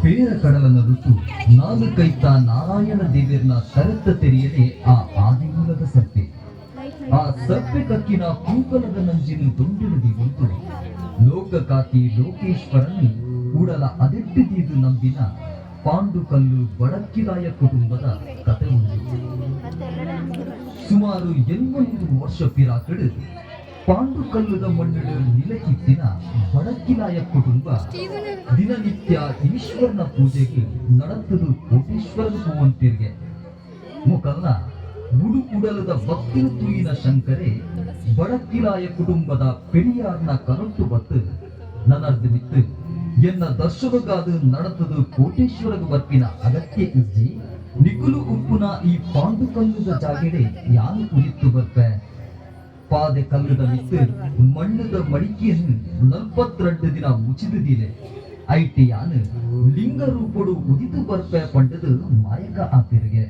ಬೇರ ಕಡಲನ ಋತು ನಾಲ್ಕೈತ ನಾರಾಯಣ ದೇವಿಯರ್ನ ಕರೆತ ತೆರೆಯಲೇ ಆ ಆದಿಮೂಲದ ಸಪ್ಪೆ. ಆ ಸಪ್ಪೆ ಕಕ್ಕಿನ ಕೂಕಲದ ನಂಜಿನ ತೊಂಡಿರದಿ ಬಂತು ಲೋಕಕಾತಿ ಲೋಕೇಶ್ವರನು ಕೂಡಲ ಅದೆಟ್ಟಿದ್ದು ನಂಬಿನ ಪಾಂಡುಕಲ್ಲು ಬಡಕ್ಕಿರಾಯ ಕುಟುಂಬದ ಕತೆ ಉಂಟು. ಸುಮಾರು 800 ವರ್ಷ ಪಿರಾಕಡು ಪಾಂಡುಕಲ್ಲುದ ಮಣ್ಣು ನಿಲಕಿತ್ತಿನ ಬಡಕ್ಕಿರಾಯ ಕುಟುಂಬ ದಿನನಿತ್ಯ ಈಶ್ವರನ ಪೂಜೆಗೆ ನಡೆತದು ಕೋಟೇಶ್ವರನ ಹೂವಂತಿರ್ಗೆ ಮುಖಲ್ಲ ಬುಡು ಕುಡಲದ ಭಕ್ತಿನ ತೂಯಿನ ಶಂಕರೇ ಬಡಕ್ಕಿರಾಯ ಕುಟುಂಬದ ಪೆರಿಯಾರ್ನ ಕರಟ್ಟು ಬತ್ತು ನನ್ನರ್ದು ಬಿತ್ತು ಎನ್ನ ದರ್ಶನಗಾದು ನಡೆತದು ಕೋಟೇಶ್ವರಗ ಬರ್ಪಿನ ಅಗತ್ಯ ಇಜ್ಜಿ ನಿಕುಲು ಉಪ್ಪುನ ಈ ಪಾಂಡುಕಲ್ಲುದ ಜಾಗೆಡೆ ಯಾನು ಕುರಿತು ಬರ್ಪೆ ಪಾದೆ ಕಲ್ಲುದ ಮಿತ್ತು ಮಣ್ಣದ ಮಡಿಕೆಯನ್ನು 42 ದಿನ ಮುಚಿದಿದೆ ಐಟಿ ಯಾನು ಲಿಂಗ ರೂಪಡು ಉದಿತು ಬರ್ಪೆ ಪಂಡದು ಮಾಯಕ ಆಪಿರಿಗೆ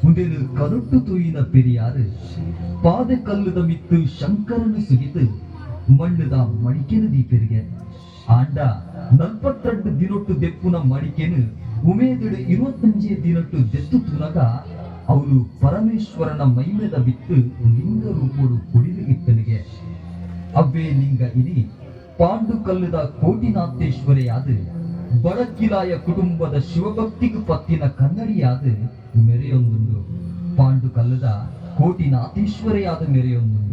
ಮುಂದೇನು ಕರುಟ್ಟು ತೂಯಿನ ಪೆರಿಯಾರು ಪಾದೆ ಕಲ್ಲುದ ಮಿತ್ತು ಶಂಕರನು ಸುಗಿತು ಮಣ್ಣದ ಮಡಿಕೆನ ದೀಪರಿಗೆ ಆಂಡ 42 ದಿನೊಟ್ಟು ದೆಪ್ಪುನ ಮಡಿಕೆನು ಉಮೇದೆಡು 25 ದಿನಟ್ಟು ದೆತ್ತು ತುನಗ ಅವನು ಪರಮೇಶ್ವರನ ಮೈಮೆದ ಬಿತ್ತು ಲಿಂಗ ರೂಪೋಡು ಕುಡಿದು ಇತ್ತನಿಗೆ ಅವ್ವೇ ಲಿಂಗ ಇನಿ ಪಾಂಡುಕಲ್ಲುದ ಕೋಟಿನಾಥೇಶ್ವರಿಯಾದ ಬಡಕ್ಕಿಲಾಯ ಕುಟುಂಬದ ಶಿವಭಕ್ತಿಗೆ ಪತ್ತಿನ ಕನ್ನಡಿಯಾದ ಮೆರೆಯೊಂದುಂಡು ಪಾಂಡುಕಲ್ಲುದ ಕೋಟಿನಾಥೇಶ್ವರಿಯಾದ ಮೆರೆಯೊಂದುಂಡು.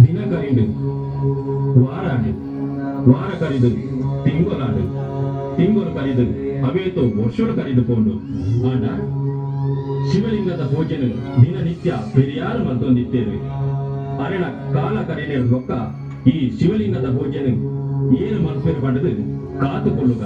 ದಿನ ಕರೀದು ವಾರಾಡು ವಾರ ಕರೀದು ತಿಂಗೊಲಾಡು ತಿಂಗಳು ಕರೀದು ಅವೇತೋ ವರ್ಷೋಡು ಕರೀದುಕೊಂಡು ಆಂಡ ಶಿವಲಿಂಗದ ಪೂಜೆನು ದಿನನಿತ್ಯ ಪೆರಿಯಾರು ಮತ್ತೊಂದಿತ್ತೇವೆ ಅರೆಣ ಕಾಲ ಕರೆನೆ ರೊಕ್ಕ ಈ ಶಿವಲಿಂಗದ ಪೂಜೆನು ಏನು ಮನಸ್ಸು ಪಡೆದು ಕಾತುಕೊಳ್ಳುಗ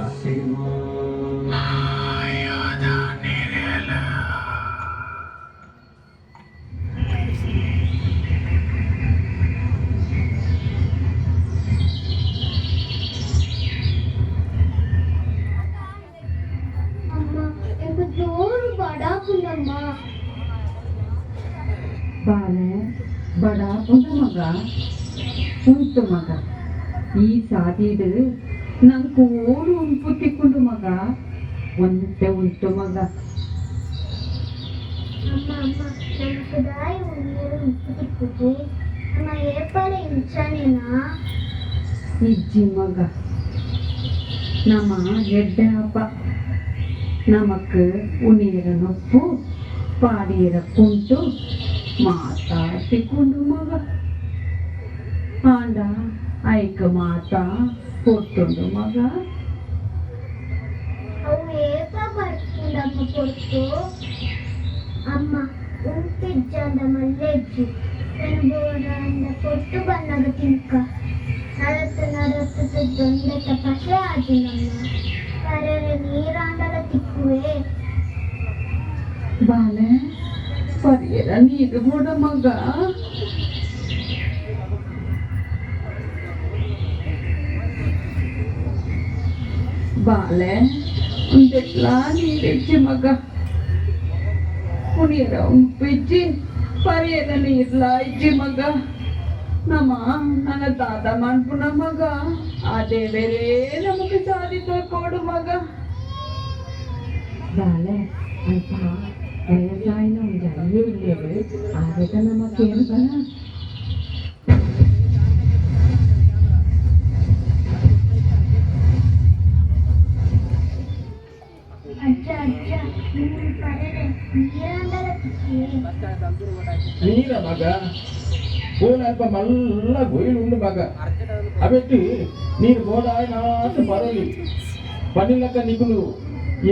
ಬಾಲೆ ಬಡ ಉಂಟು ಮಗ ಉಂಟು ಮಗ ಈ ಸಾದಿಡು ನಂಗೆ ಓಡು ಉಂಪು ತಿಕ್ಕೊಂಡು ಮಗ ಒಂಟೆ ಉಂಟು ಮಗ అమ్మ నాకు దాయి ఉన్నారు ఇప్పుడిప్పుడే అమ్మ ఏర్పాటు ఇంచానేనా ಇಜ್ಜಿ ಮಗ ನಮ್ಮ ಹೆಡ್ಡ ಹಬ್ಬ ನಮಕ್ ಉನೀರ ನೊಪ್ಪು ಪಾಡೀರ ಕುಂಟು ಮಾತಾಡ್ತಿಕೊಂಡು ಮಗ ಆಂಡ ಐಕ ಮಾತಾ ಕೊಟ್ಟುಂಡು ಮಗ అవు ఏపా పడుతుందమ్మ పొట్టు అమ్మ ఉంపిజ్జంద మల్లెజ్జి పెనుబోడంద పొట్టు బన్నగ తింక నడత దొండత పసే ఆడినమ్మ సరే నీరాండల తిక్కువే ಬಾಲೆ ಪರಿಯರ ನೀರು ಕೂಡ ಮಗ ಬಾಲೆ ಒಂದೆಲ್ಲ ನೀರಿಚ್ಚಿ ಮಗ ಕುಣಿಯರ ಉಪ್ಪಿಚ್ಚಿ ಪರಿಯರ ನೀರ್ಲ ಇಜ್ಜಿ ಮಗ ನಮ್ಮ ನನ್ನ ತಾತ ಮಾಡ್ಪುಣ ಮಗ ಅದೇ ಬೇರೆ ನಮಗೆ ಸಾಧಿತ ಕೊಡು ಮಗ ಬಾಲೆ ಅಲ್ಪ ವಯಸ್ಸಾಯಿನ ಒಂದು ಅಲ್ಲೇ ಇಲ್ಲೇವೆ ಆಗ ನಮಗೇನು ಬರ అజ్జ అజ్జ నువ్వు పడలే నీరాండల తిక్కువే ನೀರ ಮಗ ಬೋನಲ್ಪ ಮಲ್ಲ ಗೊಯ್ಲುಂಡು ಮಗ ಅವೆಟ್ಟು ನೀನು ಬೋದಾಯ ನಾತು ಪರಲಿ ಪನ್ನಿಲಕ್ಕ ನಿಗುಲು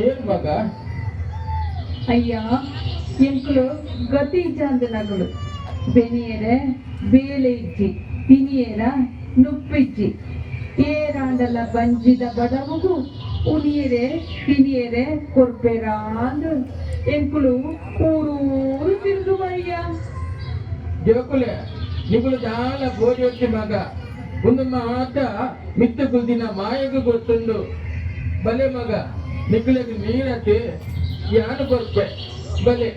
ಏನ್ ಮಗ ಅಯ್ಯ ಎಂಕುಲು ಗತಿ ಜಾಂದನಗಳು ಬೆನಿಯರೆ ಬೇಲೆ ಇಜ್ಜಿ ತಿನಿಯರ ನುಪ್ಪಿಜ್ಜಿ ಏರಾಂಡಲ ಬಂಜಿದ ಬಡವುಗು ಉನಿಯರೆ ತಿನಿಯರೆ ಕೊರ್ಪೆರಾಂದು ಎಂಕುಲು ಊರೂರು ತಿರುಗುವಯ್ಯ ಜೋಕುಲೆ ನಿಗುಲು ಜಾಲ ಬೋಜಿ వచ్చి ಮಗ ಒಂದು ಮಾತ ಮಿತ್ತ ಕುಲ್ದಿನ ಮಾಯಗ ಗೊತ್ತುಂಡು ಬಲೆ ಮಗ ನಿಗುಲಗೆ ನೀರತ್ತೆ ಯಾನು ಕೊರ್ಪೆ ಬಲೆ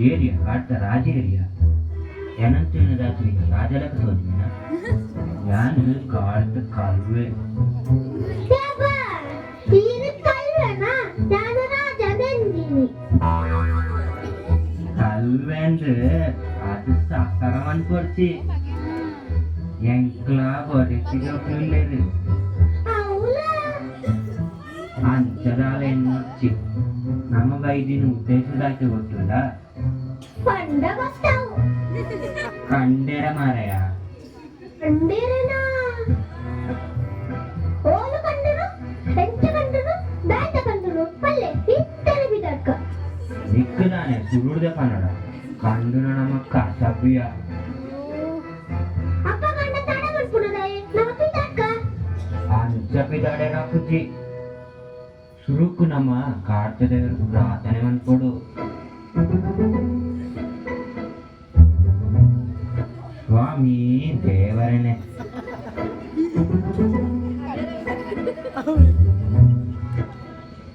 ಏರಿಯಾ ಕಾಡ್ತ ರಾಜ ಏರಿಯಾ ಏನಂತ ರಾತ್ರಿಗೆ ರಾಜಲಕ ಸೋಚಿನ ಯಾನು ಕಾಡ್ತ ಕಲ್ವೆ ಕಲ್ವೆ ಅಂದ್ರೆ ಅದು ಸಕ್ಕರ ಅನ್ಕೊಡ್ತಿ ಎಂಕ್ಲ ಬರೆಸಿಗೆ ಒಪ್ಪಿಲ್ಲೇರಿ ಅಂಚದಾಲ ಎನ್ನೊಚ್ಚಿ ನಮ್ಮ ಬೈದಿನ ಉದ್ದೇಶದಾಕೆ ಗೊತ್ತುಂಡ ಕಂಡೇರ ಮಾರಯ ಕಂಡೇರನಾ ಓಲು ಕಂಡರು ಹೆಂಚ ಕಂಡರು ದಾಟ ಕಂಡರು ಪಲ್ಲೆ ಹಿಟ್ಟರೆ ಬಿದಕ್ಕ ದಿಕ್ಕದಾನೆ ಸುರುಳ್ದೆ ಕನ್ನಡ ಕಂಡು ನಮ್ಮ ಕಸಬಿಯ ಅಪ್ಪ ಕಂಡ ತಡ ಮಾಡ್ಬಿಡುದಾಯೆ ನಮ್ಮ ಪಿತಕ್ಕ ಅಂಚಪಿದಾಡೆ ನಾಕುಜಿ ಸುರುಕು ನಮ್ಮ ಕಾಡ್ತದೇವರು ಪ್ರಾರ್ಥನೆ ಮಾಡ್ಕೊಡು ಸ್ವಾಮಿ ದೇವರನೆ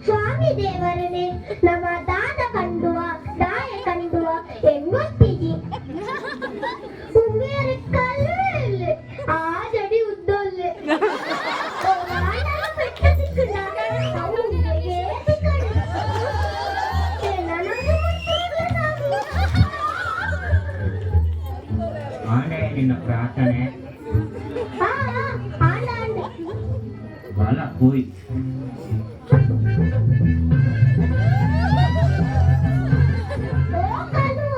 ಸ್ವಾಮಿ ದೇವರನೆ ನಮ್ಮ ದಾದ ಕಂಡುವ ದಾಯ ಕಂಡುವ ಎಂಗೊತ್ತಿಗಿ ಉಂಗೇರ ಕಲ್ಲು ಆ ಜಡಿ പോയി ಓ ಕಲುವ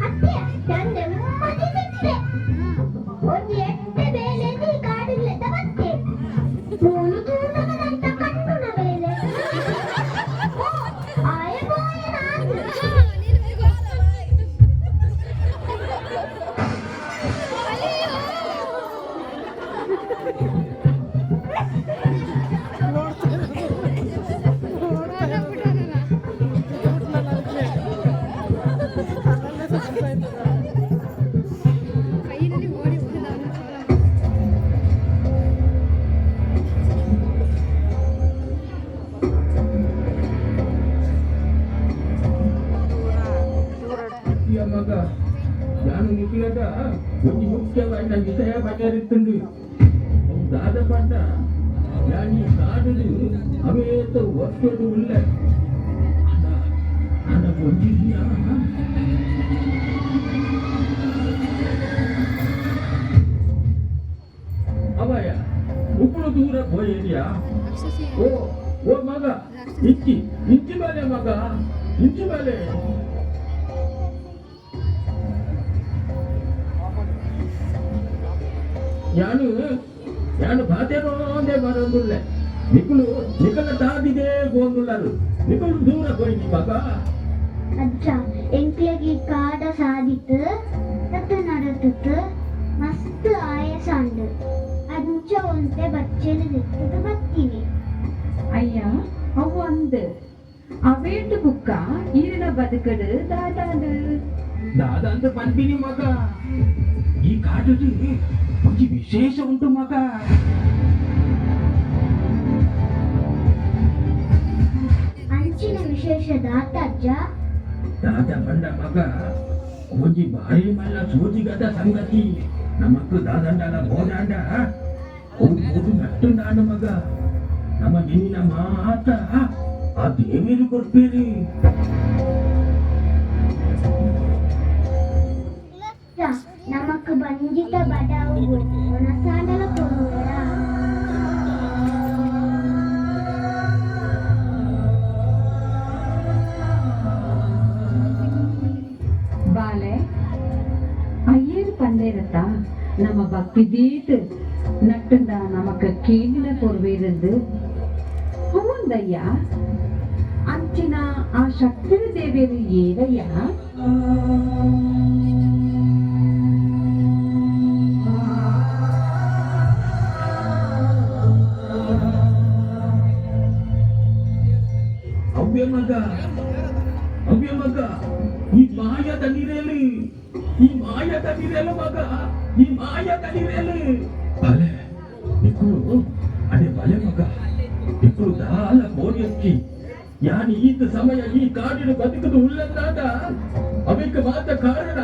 ಅತ್ತೆ ನಾನು ನೆಮ್ಮದಿ ಬಿಟ್ಟೆ ಒಂದು ಎಟ್ಟೆ ಬೇಲೆದು ಈ ಕಾಡಿಲ್ಲದ ಮತ್ತೆ ಮೂಲು ತೂನಗದಂತ ಕಣ್ಣುನ ಬೇಲೆ ಓ ಆಯಬೋಯ ನಾನು Ya maka ನಾನು ನಿಖಿಲದ ಒಂದು ಮುಖ್ಯವಾದ ವಿಷಯ ಬಗೆಹರಿಸ್ತುಂಡು ದಾದ ಪಂಡ ನಾನು ಈ ಕಾಡುದು ಅವೇತ ಒತ್ತೊಡು ಉಳ್ಳ ಅದ ಒಂದಿದ್ಯ ಅವಯ ಉಪ್ಪಳು ದೂರ ಹೋಯೇರಿಯಾ ಓ ಮಗ ಇಂಚಿ ಬಾಲೆ ಮಗ ಇಂಚಿ ಬಾಲೆ ಯಾನು ಬಾತೆರೋಂದೇ ಬರೋದಿಲ್ಲ ನಿಖಲ ತಾದಿದೆ ಗೋಂದುಳ್ಳರು ನಿಖಲು ದೂರ ಹೋಯ್ನಿ ಮಗ ಅಜ್ಜ ಎಂಕ್ಲೆಗೆ ಕಾಡ ಸಾದಿತ್ತು ತತ್ತ ನಡತತ್ತು ಮಸ್ತ್ ಆಯಸ ಉಂಡು ಅಂಚ ಒಂತೆ ಬಚ್ಚೆಲು ನಿಂತದು ಬರ್ತೀನಿ ಅಯ್ಯ ಅವು ಅಂದು ಅವೇಟು ಬುಕ್ಕ ಈರಿನ ಬದುಕಡು ದಾದಾಡು ದಾದ ಅಂತ ಪನ್ಪಿನಿ ಮಗ ಈ ಕಾಡುದು ಒಂದು ವಿಶೇಷ ಉಂಟು ಮಗ ಅಂಚಿನ ವಿಶೇಷ ದಾತ ಅಜ್ಜ ದಾದ ಬಂಡ ಮಗ ಒಂಜಿ ಬಾರಿ ಮಲ್ಲ ಸೂಜಿಗದ ಸಂಗತಿ ನಮಕ್ ದಾದಂಡಲ ಬೋದಾಂಡ ಒಂದು ನಟ್ಟು ನಾಡು ಮಗ ನಮ್ಮ ನಿನ್ನ ಮಾತ ಆ ದೇವಿರು ಕೊಡ್ಬೇರಿ ನಮಕ್ ಬಂಜಿತ ಬಡಾವು ಒಣಸಾಂಡಲ ಕೊಡುವರ ಬಾಲೆ ಅಯ್ಯರು ಪಂಡೇರತ್ತ ನಮ್ಮ ಭಕ್ತಿ ದೀಟ್ ನಟ್ಟಂದ ನಮಕ ಕೀಳಿನ ಕೊರ್ವೇರದ್ದು ಹೌದಯ್ಯ ಅಂಚಿನ ಆ ಶಕ್ತಿ ದೇವಿಯರು ಏರಯ್ಯ ಅವ್ಯ ಮಗ ಈ ಮಾಯದ ನೀರೆಲು ಮಗ ಈ ಮಾಯದ ನೀರೆಲು ಬಲೆ ನಿಕ್ಕಳು ಅದೇ ಬಲೆ ಮಗ ನಿಕ್ಕಳು ದಾಲ ಬೋಡಿಯಕ್ಕಿ ಯಾನಿ ಈತ ಸಮಯ ಈ ಕಾಡಿನ ಬದುಕದು ಉಳ್ಳಂದಾದ ಅವಕ್ಕೆ ಮಾತ ಕಾರಣ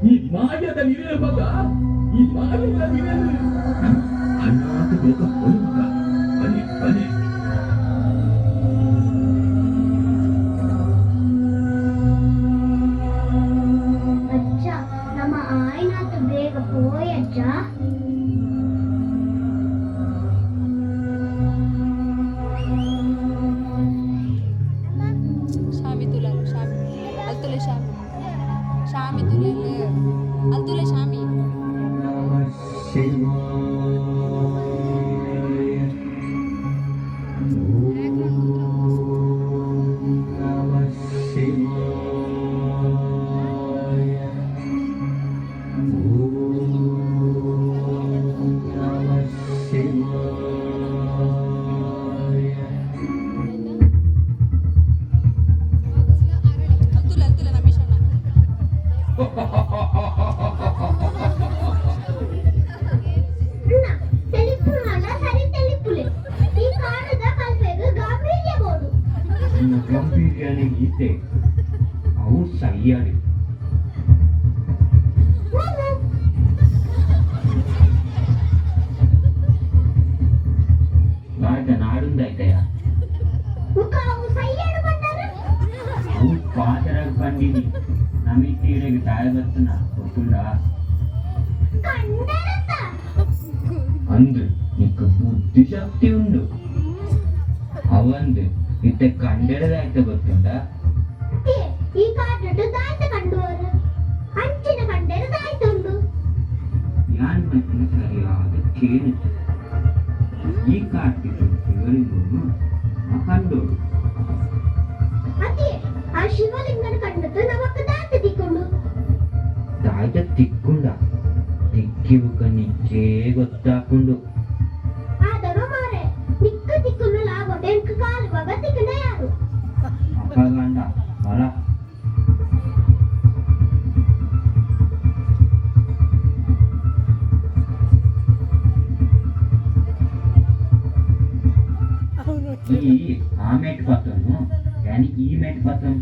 ಈ ಮಾಯದ ನೀರೆಲು ಮಗ ಈ ಮಾಯದ ನೀರೆಲು ಅನ್ನಾತ ಬೇಗ ಹೋಯ್ ಮಗ ಬಲೆ ಬಲೆ Shami tulele. Altule Shami. Altule Nabishana. ಗಂಭೀರ್ಯಾನೆ ಗೀತೆ ಅವು ಸರಿಯಾಗಿ ನಾಡುಂದಾಯ್ತಯ್ಯ ಅವು ಪಾದರಾಗ ಬಂದಿನಿ ನಮಗೆ ತೀರೆಗೆ ತಾಯ ಬರ್ತನ ಗೊತ್ತುಂಡ ಅಂದು ನಿಕ್ಕ ಬುದ್ಧಿ ಬುದ್ಧಿಶಕ್ತಿ ಉಂಡು. ಅವಂದು ಇತ್ತೆ ಕಂಡೆಡದಾಯ್ತ ಗೊತ್ತುಂಡ. ಅದೇ ಈ ಕಾಟು ದಾಯ್ತ ಕಂಡುವರು ಅಂಚಿನ ಕಂಡೆರ ದಾಯ್ತುಂಡು. ಯಾನ್ ಮತ್ತಿನ ಸರಿಯಾದ ಕೇಳಿ ಈ ಕಾರ್ತಿಕ ಶಿವಲಿಂಗನು ಕಂಡೋಡು. ಅದೇ ಆ ಶಿವಲಿಂಗನ ಕಂಡದ್ದು ನಮಕ್ಕ ದಾಯ್ತ ತಿಕ್ಕೊಂಡು. ದಾಯ್ತ ತಿಕ್ಕುಂಡ ತಿಕ್ಕಿವುಕ ನಿಚ್ಚೇ ಗೊತ್ತಾಕೊಂಡು. ಆದರೂ ಮಾರೆ ನಿಕ್ಕ ತಿಕ್ಕನ್ನು ಲಾಭ ಬೆಂಕ ಕಾಲುವಾಗ ತಿಕ್ಕಂಡ ಯಾರು ಅಪ್ಪಗಂಡ ಹೊರ ఈ ఆ మేట్ పత్రము కానీ ఈ మేట్ పత్రం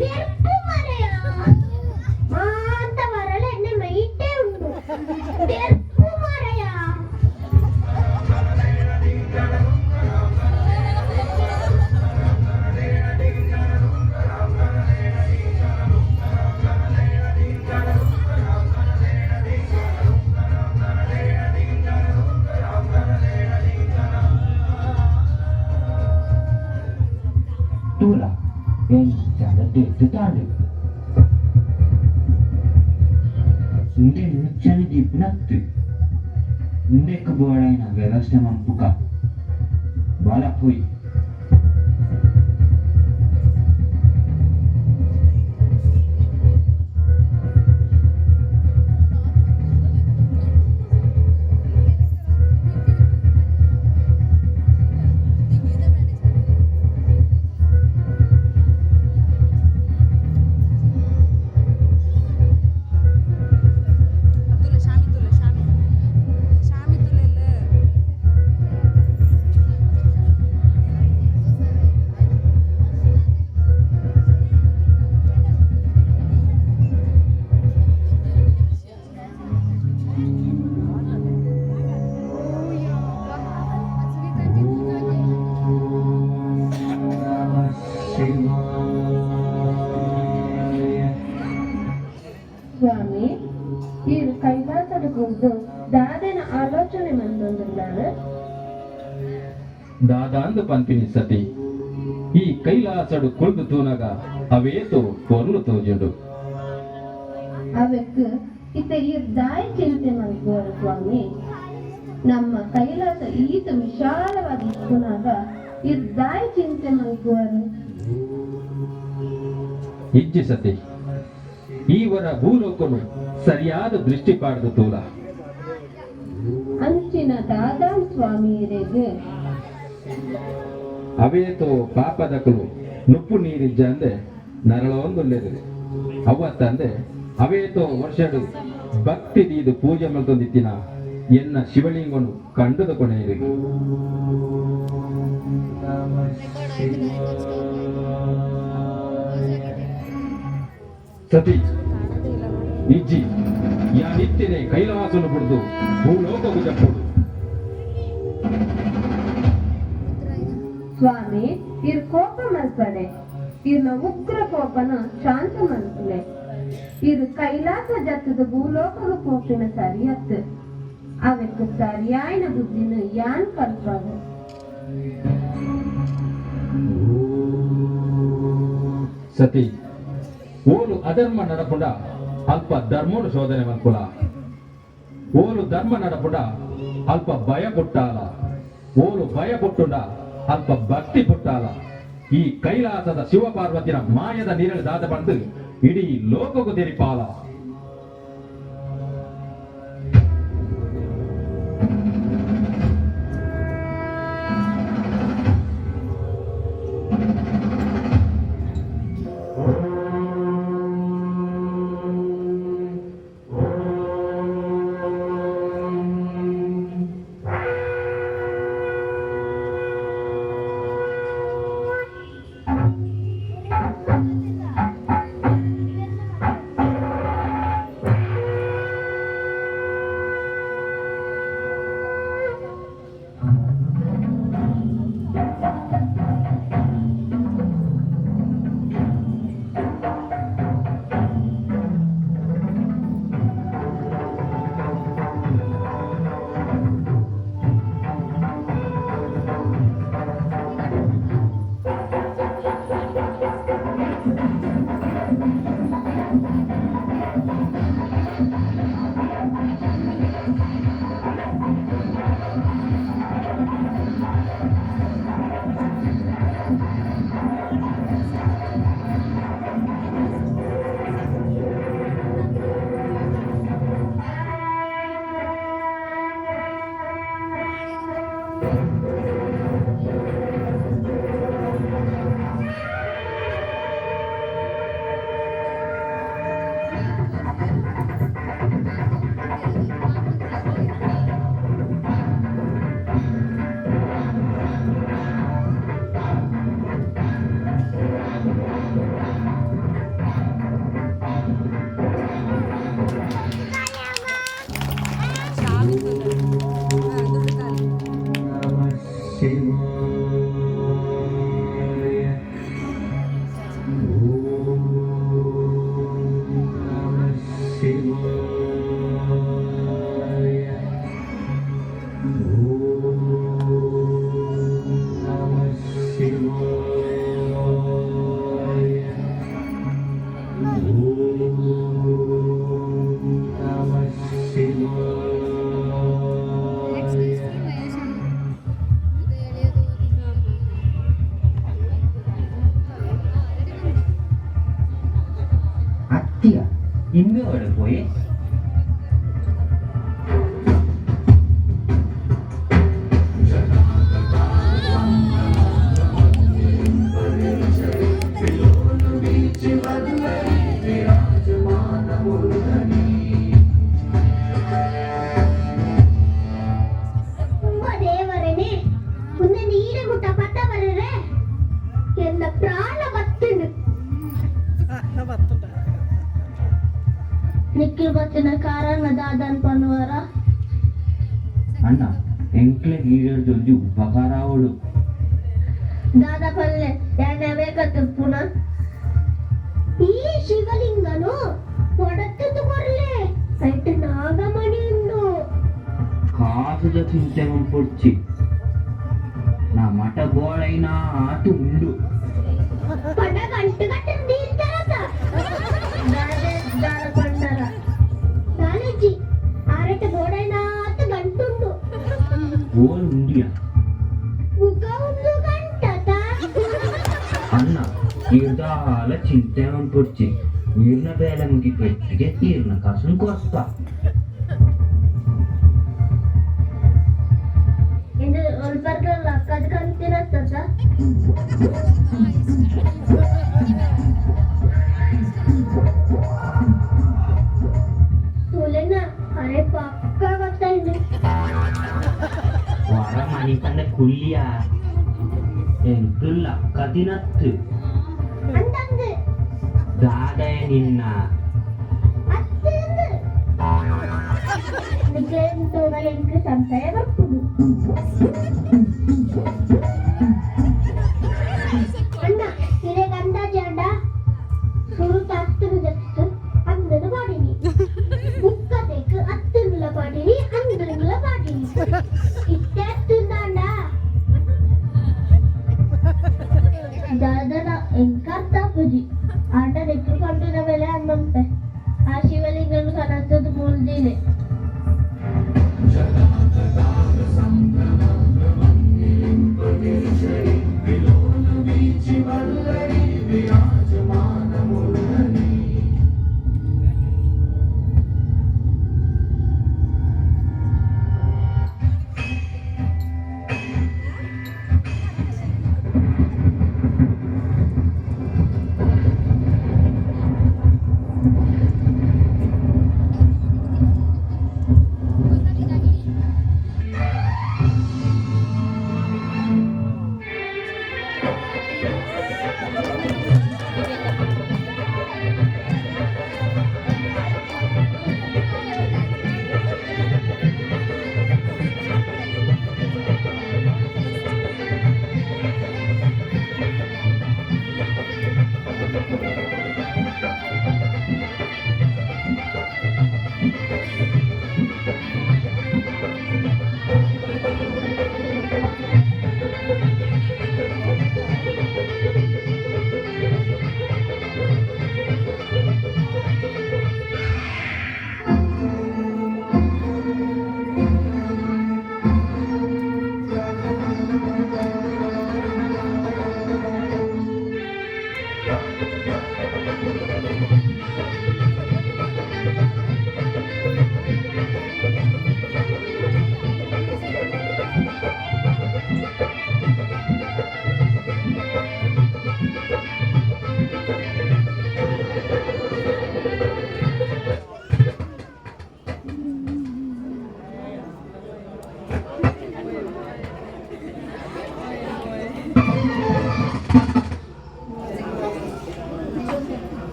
ಬೆರ್ಪು ಮರೆಯ ಮಾಂತ ವರಲೆ ಎಣ್ಣೆ ಮೈಟೇ ಉಂಟು. ಬೆರ್ಪು ಮರೆಯ itulah yang cara dia tahu. Ini lucana di penatu. Ini kebuaran agak rasa mampuka. Balap hui. ಸ್ವಾಮಿ ಈ ಕೈಲಾಸದ ಕುರಿತು ದಾದನ ಆಲೋಚನೆ ಮಂದೊಂದುಲ್ಲಾರು. దాదాందు పంపిణీ సతి ఈ కైలాసడు కుల్దు తూనగా అవేతో పొర్లు తోజుండు. ಅವಕ್ಕೆ ಇತ್ತ ದಾಯ ಚಿಂತೆ ಮಲ್ಕೋರು ಸ್ವಾಮಿ. ನಮ್ಮ ಕೈಲಾಸ ಈತ ವಿಶಾಲವಾದ ಇಕ್ಕುನಾಗ ದಾಯ ಚಿಂತೆ ಮಲ್ಕೋರು. ಇಜ್ಜಿ ಸತಿ ಈವರ ಭೂಲೋಕನು ಸರಿಯಾದ ದೃಷ್ಟಿ ಪಾಡ್ದು ತೂಲ. ಅಂಚಿನ ದಾದಾನ್ ಸ್ವಾಮಿಯರಿಗೆ ಅವೇತೋ ಪಾಪದಕಲು ನುಪ್ಪು ನೀರಿಜ್ಜ ಅಂದೆ ನರಳೊಂದುಲ್ಲೆದು ಅವತ್ತಂದೆ ಅವೇತೋ ವರ್ಷಡು ಭಕ್ತಿ ದೀದು ಪೂಜೆ ಮಲ್ತೊಂದಿತ್ತಿನ ಎನ್ನ ಶಿವಲಿಂಗನು ಕಂಡದ ಕೊನೆಯಿರಿ. ಸತಿ ಇಜ್ಜಿ ಯಾ ನಿತ್ಯನೆ ಕೈಲಾಸನು ಬಿಡ್ದು ಭೂಲೋಕವು ಜಪ್ಪುಡು. ಸ್ವಾಮಿ ಇರ್ ಕೋಪ ಮಲ್ಪಡೆ ಇರ್ನ ಉಗ್ರ ಕೋಪನ ಶಾಂತ ಮಲ್ಪಲೆ. ಇದು ಕೈಲಾಸ ಜತ್ತದ ಭೂಲೋಕದ ಕೋಪಿನ ಸರಿಯತ್ತು. ಅವಕ್ಕೆ ಸರಿಯಾಯಿನ ಬುದ್ಧಿನ ಯಾನ್ ಕಲ್ಪದು. ಸತಿ ಓಲು ಅಧರ್ಮ ನಡಪುಂಡ ಅಲ್ಪ ಧರ್ಮೋಡು ಶೋಧನೆ ಮಲ್ಕುಲ. ಓಲು ಧರ್ಮ ನಡಪುಂಡ ಅಲ್ಪ ಭಯ ಪುಟ್ಟಾಲ. ಓಲು ಭಯ ಪುಟ್ಟುಂಡ ಅಲ್ಪ ಭಕ್ತಿ ಪುಟ್ಟಾಲ. ಈ ಕೈಲಾಸದ ಶಿವಪಾರ್ವತಿನ ಮಾಯದ ನೀರಳು ದಾದ ಬಂದು ಇಡೀ ಲೋಕಕ್ಕೂ ತೆರಿಪಾಲ. ഇന്ന് അവിടെ പോയി உங்க தேவரனே உன்னை நீட முட்ட பட்ட வரற என்ன பிராண பத்துண்டு నిఖిల్ వచ్చిన కారణ దాదాన్ పనువారా ಅಣ್ಣ ಎಂಕ್ಲೆ ಗೀರೊಂದು ಉಪಕಾರ ಅವಳು దాదా పల్లె యానవే కట్టుపున ఈ శివలింగను పొడత్తుతు కొర్లే సైట్ నాగమణి ఉండు ಕಾಸದ ಚಿಂತೆ ಪೊಡ್ಚಿ ನಾ ಮಠ ಗೋಳೈನ ಆತು ಉಂಡು పండ గంట గంట తీర్చారట దాదే దార పండర కాలేజీ ఆరట గోడైనా అత గంటుండు ಗೋಲ್ ಉಂಡಿಯ ఉగ ఉండు గంటత ಅಣ್ಣ ಈರ್ದಾಲ ಚಿಂತೆ ಪೊಡ್ಚಿ ಈರ್ನ ಬೇಲೆ ಮುಗಿ ಪೆಟ್ಟಿಗೆ ಈರ್ನ ಕಾಸನ್ ಕೊಸ್ತ ಎಂದು ಒಲ್ಪರ್ಗಲ್ಲ ಕದ್ ಕಂತಿನತ್ತದ ತುಲೆನ ಅರೆ ಪಕ್ಕ ಗೊತ್ತಾಯ್ತು ವರ ಮನಿ ಕಂಡ ಕುಳ್ಳಿಯ ಎಂಕುಲ್ಲ ಕದಿನತ್ತು ಅಂತಂದು ದಾದಯ ನಿನ್ನ ಅತ್ತಂದು ನಿಖೇನ್ ತೋಗಲ ಇಂಕ ಸಂಶಯ ಬರ್ತುದು ಅಣ್ಣ ಇದೇ ಗಂಡ ಜಾಡ ಸುರು ತತ್ತರು ಜತ್ತು ಅಂದನು ಪಾಡಿನಿ ಮುಕ್ಕದೆಕ್ ಅತ್ತಂಗುಲ ಪಾಡಿನಿ ಅಂದರುಗುಲ ಪಾಡಿನಿ ಇಷ್ಟೇ ತುಂದಾಂಡ ದಾದನ ಎಂಕರ್ತ ಪೂಜಿ ಆಟ ನೆಕ್ಕುಕೊಂಡಿನ ಮೇಲೆ ಅನ್ನಂತೆ ಆ ಶಿವಲಿಂಗನು ಕನಸದು ಮೂಲ್ದಿನೆ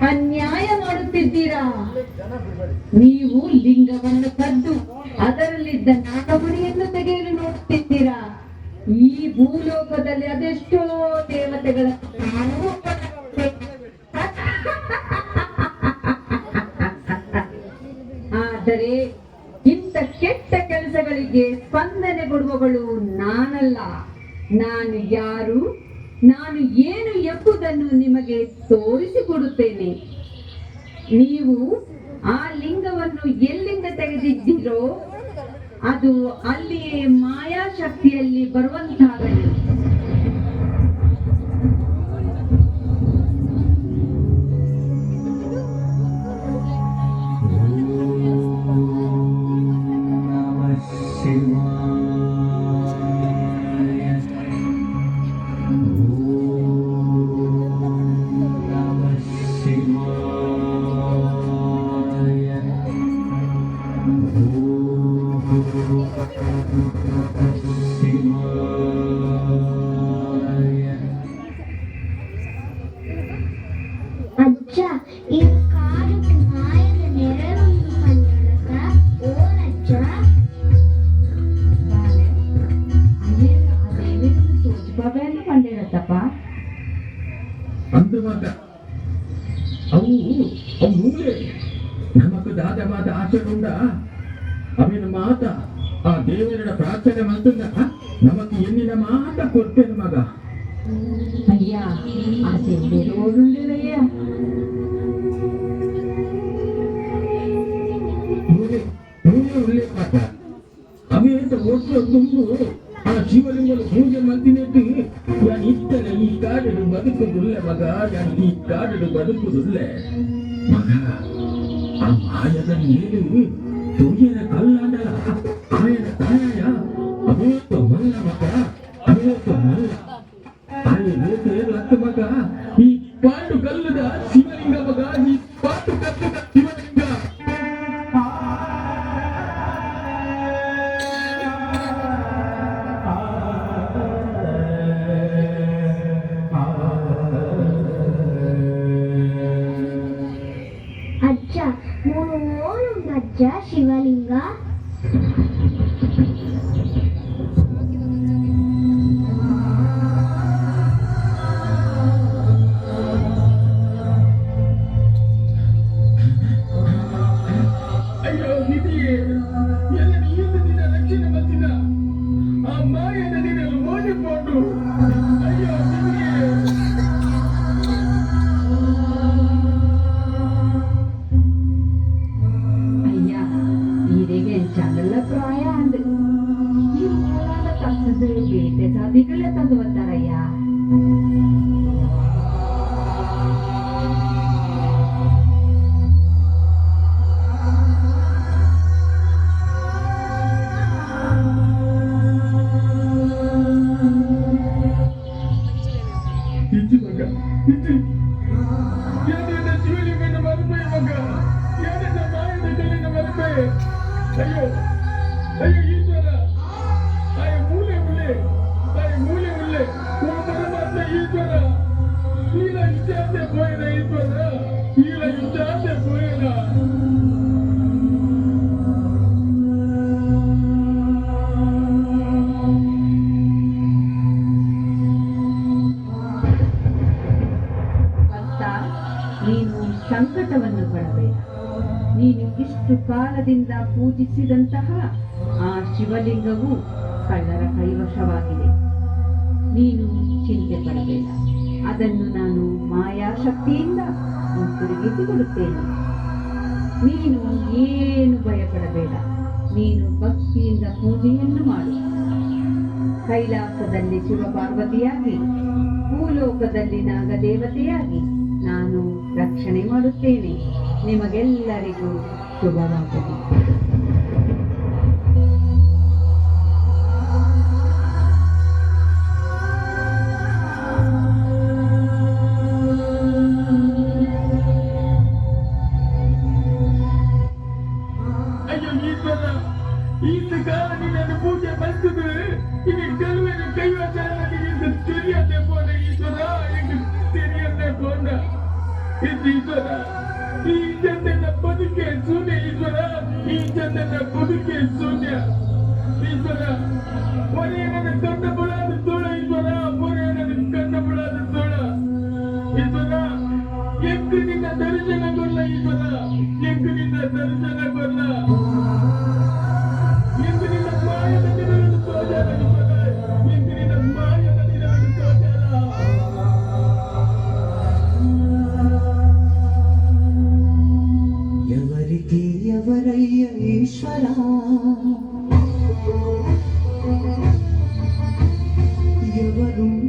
ಅನ್ಯಾಯ ಮಾಡುತ್ತಿದ್ದೀರಾ ನೀವು ಲಿಂಗವನ್ನು ಕದ್ದು ಅದರಲ್ಲಿದ್ದ ನಾಗಮಣಿಯನ್ನು ತೆಗೆಯಲು ನೋಡುತ್ತಿದ್ದೀರಾ. ಈ ಭೂಲೋಕದಲ್ಲಿ ಅದೆಷ್ಟೋ ದೇವತೆಗಳ ನಾನು ಆದರೆ ಇಂಥ ಕೆಟ್ಟ ಕೆಲಸಗಳಿಗೆ ಸ್ಪಂದನೆ ಕೊಡುವವಳು ನಾನಲ್ಲ. ನಾನು ಯಾರು, ನಾನು ಏನು ಎಂಬುದನ್ನು ನಿಮಗೆ ತೋರಿಸಿಕೊಡುತ್ತೇನೆ. ನೀವು ಆ ಲಿಂಗವನ್ನು ಎಲ್ಲಿಂದ ತೆಗೆದಿದ್ದೀರೋ ಅದು ಅಲ್ಲಿಯೇ ಮಾಯಾಶಕ್ತಿಯಲ್ಲಿ ಬರುವಂತಾಗಲಿ. ಅಜ್ಜ ಈ ಕಾಡು ಮಾಯದ ನೆರವನ್ನು ಕಂಡಳಕ ಓರಜ್ಜ ತೋಚಿಬಾಬೆಯನ್ನು ಕಂಡಿರತ್ತಪ್ಪ. అందుమాట అవు అవు నువ్వులే నమకు దాదమాత ఆశలుండా అవిన మాట ఆ దేవుని ప్రార్థన మంతుందా నమకు ఎన్నిన మాట కొట్టేను మగ ಅಯ್ಯ ಆ ದೇವರಯ್ಯ నువ్వే ఉల్లే మాట అవి అయితే ఓట్లు తుంగు ఆ శివలింగలు పూజ మంతినట్టు యాని ఇత్తల ఈ కాడుడు బతుకుదుల్లే మగ యాని ఈ కాడుడు బతుకుదుల్లే మగ ఆ మాయದ ನೀರು ತೋಗಿನ ಕಲ್ಲಾಂಡಲ ఆయన ತಾಯ ಅವೇತ್ತು ಮಲ್ಲ ಮಗ ಅವೇತ್ತು ಮಲ್ಲ ఆయన ಲಕ್ಕ ಮಗ ಈ ಪಾಂಡು ಕಲ್ಲುದ ಶಿವಲಿಂಗ ಮಗ ಈ ಪಾಂಡು ಕಲ್ಲುದ ಶಿವಲಿಂಗ ಅಜ್ಜ ಮೂರು ಅಜ್ಜ ಶಿವಲಿಂಗ ಅಯ್ಯೋ ನಿಧಿಯೇ ಎಲ್ಲ ನೀನು ನಿನ್ನ ರಕ್ಷಣೆ ಬಂದಿದ ಆ ಮಾಯದ ನಿನ್ನನ್ನು ಮೋಡಿಕೊಂಡು ಅಯ್ಯೋ ನಿಧಿಯೇ ಅಯ್ಯ ಈರೆಗೆ ಚಂದಲ್ಲ ಪ್ರಾಯ ಅಂದ್ ಈ ಮೂಲಾದ ತಪ್ಪದು ಬೇಟೆ ಸಾಧಿಗಳೇ ತಂದು ಬರ್ತಾರಯ್ಯ. ಇಚ್ಚಿ ಮಗ ಇಚ್ಚಿ ಯಾರನ್ನ ಶಿವಲಿಂಗನ ಮಲ್ಪೆ ಮಗ ಯಾರನ್ನ ಮಾಯದ ಕಲ್ಲಿನ ಮಲ್ಪೆ ಅಯ್ಯೋ ಅಯ್ಯೋ ಈಶ್ವರ ಆಯ ಮೂಲೆ ಉಳ್ಳೆ ಓ ಪರಮಾತ್ಮ ಈಶ್ವರ ಈಲ ಇಚ್ಛಾಂತೆ ಪೋಯಿನ ಈಶ್ವರ ಈಲ ಇಚ್ಛಾಂತೆ ಪೋಯಿನ ಭಕ್ತ, ನೀನು ಸಂಕಟವನ್ನು ಪಡಬೇಡ. ನೀನು ಇಷ್ಟು ಕಾಲದಿಂದ ಪೂಜಿಸಿದಂತಹ ಆ ಶಿವಲಿಂಗವು ಕಳ್ಳರ ಕೈವಶವಾಗಿದೆ. ನೀನು ಚಿಂತೆ ಪಡಬೇಡ, ಅದನ್ನು ನಾನು ಮಾಯಾಶಕ್ತಿಯಿಂದ ಹಿಂತಿರುಗಿಸಿಕೊಡುತ್ತೇನೆ. ನೀನು ಏನು ಭಯಪಡಬೇಡ, ನೀನು ಭಕ್ತಿಯಿಂದ ಪೂಜೆಯನ್ನು ಮಾಡು. ಕೈಲಾಸದಲ್ಲಿ ಶಿವಪಾರ್ವತಿಯಾಗಿ, ಭೂಲೋಕದಲ್ಲಿ ನಾಗದೇವತೆಯಾಗಿ ನಾನು ರಕ್ಷಣೆ ಮಾಡುತ್ತೇನೆ. ನಿಮಗೆಲ್ಲರಿಗೂ ಶುಭವಾಗಲಿ. ಅಯ್ಯೋ ಈಶ್ವರ ಈತ ಕಾಲ ನಿನ್ನನ್ನು ಪೂಜೆ ಬಂತದು ಇನ್ನು ಕಲ್ವನ ಕೈವಶಾಗಿ ಎಂದು ತಿಳಿಯದೆ ಪೋನ ಈಶ್ವರ ಎಂದು ತಿಳಿಯದೆ ಪೋನ ಈಶ್ವರ ಈ ಚಂದನ ಬದುಕೆ ಶೂನ್ಯ ಈಶ್ವರ ಈ ಚಂದನ ಬದುಕೆ ಶೂನ್ಯ ಈಶ್ವರ ಒರೆಯನ ಕಣ್ಣ ಬುಳಾದ ತೋಳ ಈಶ್ವರ ಒರೆಯನ ಕಣ್ಣ ಬುಳಾದ ತೋಳ ಈಶ್ವರ ಎಂಕು ನಿನ್ನ ದರ್ಶನ ಕೊಲ್ಲ ಈಶ್ವರ ಎಂಕು ನಿನ್ನ ದರ್ಶನ ಕೊಲ್ಲ ಎಂಕು ನಿನ್ನ ಮಾಯದ ದಿನವನ್ನು ತೋಜಾರ ಈಶ್ವರ ಎಂಕು ನಿನ್ನ ಮಾಯದ ದಿನವನ್ನು ತೋಜಾರ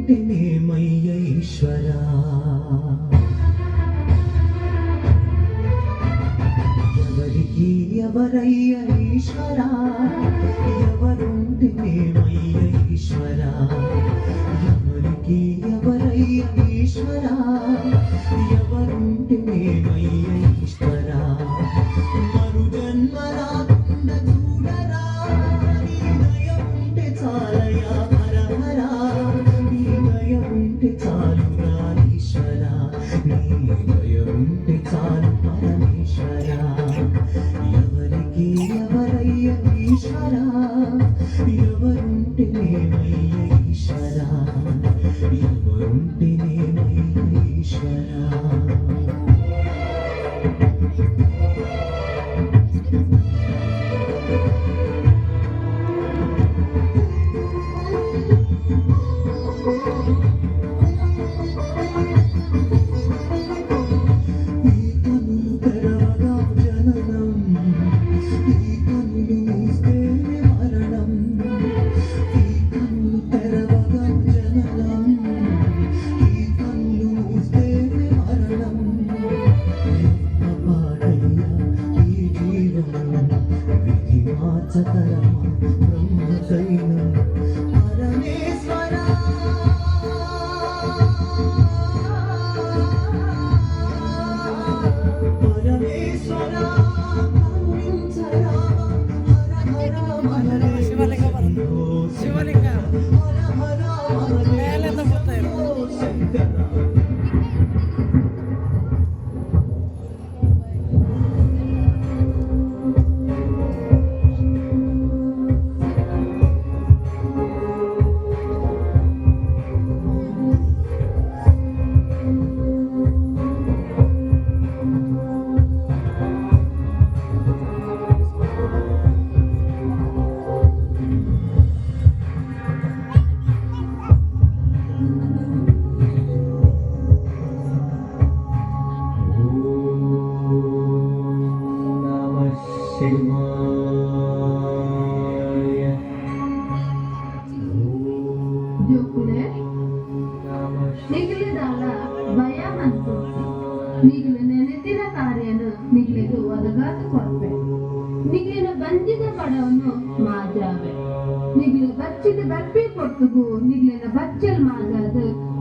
ఎవరుంటేనేమయ్య ఈశ్వరా ఎవరికి ఎవరయ్య ఈశ్వరా ఎవరుంటేనేమయ్య ఈశ్వరా ఎవరికి ఎవరయ్య ఈశ్వరా ఎవరుంటేనేమయ్య ఈశ్వరా మరు జన్మ రాకుండా చూడరా నీ దయ ఉంటే చాలయా హరహరా నీ దయ ఉంటే చాలురా ఈశ్వరా నీ దయ ఉంటే చాలు పరమేశ్వరా ఎవరికి ఎవరయ్య ఈశ్వరా ఎవరుంటేనేమయ్య ఈశ్వరా ఎవరుంటేనేమయ్య ఈశ్వరా ఈ కనులు తెరవగా జననం ఈ కనులు మూస్తేనే మరణం ఈ కనులు తెరవగా జననం ఈ కనులు మూస్తేనే మరణం పాడయ్యా ఈ జీవనం విధి మార్చతరమా బ్రహ్మకైనం పరమేశ్వరా పరమేశ్వరా కరుణించరా హర హర శివలింగ హర హర శంకర నమః శివాయ ಜೋಕುಲೆ ನಮಃ ನಿಗಲಿದಾಳ ಭಯ ಮತ್ತು ನಿಗಲು ನೆನೆತಿನ ಕಾರ್ಯನ ನಿಗಲಿಗೆ ಒದಗಾತ ಕೊರಪೆ ನಿಗಲಿನ ಬಂಜಿದ ಪಡವನ್ನು ಮಾಜಾವೆ ನಿಗಲು ಬಚ್ಚಿದ ಬಪ್ಪಿ ಕೊಟ್ಟುಗು ನಿಗಲಿನ ಬಚ್ಚಲ್ ಮಾಜಾದ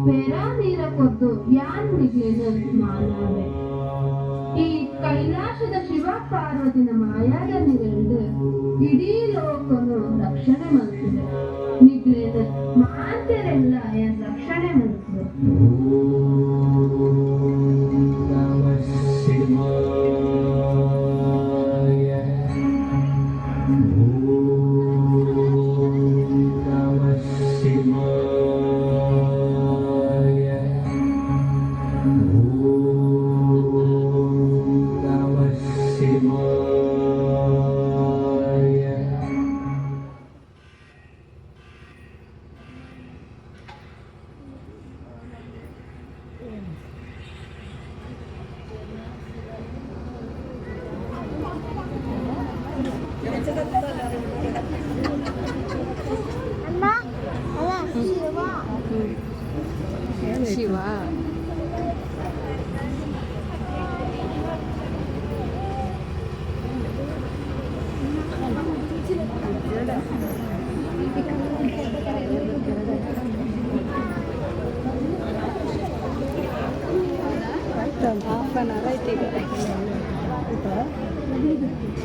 ಪೇರಾ ನೀರ ಕೊದ್ದು ಯಾನ್ ನಿಗಲಿನ ಮಾನಾವೆ ಈ ಕೈಲಾಸದ ಶಿವ ಪಾರ್ವತಿನ ಮಾಯಾದ ನಿಗಲಿಂದ ಇಡೀ ಲೋಕನು ರಕ್ಷಣೆ ಮಾಡ್ತಿದೆ ನಿಗಲಿನ ಮಾತೆರೆಲ್ಲ ಏನ್ ರಕ್ಷಣೆ ಮಾಡ್ತಿದೆ ನಮಃ ಶಿವಾಯ ನಮಃ ಶಿವಾಯ ನಮಃ ಶಿವಾಯ ಶಿವ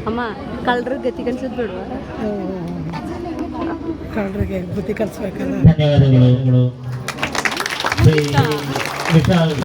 ಅಮ್ಮ ಕಳ್ರ ಗತಿ ಕನ್ಸದ್ ಬಿಡುವ ಕಳ್ಳರಿಗೆ ಬುದ್ಧಿ ಕಲಿಸ್ಬೇಕಲ್ಲ ಧನ್ಯವಾದಗಳು ಶ್ರೀ ವಿಶಾಲ್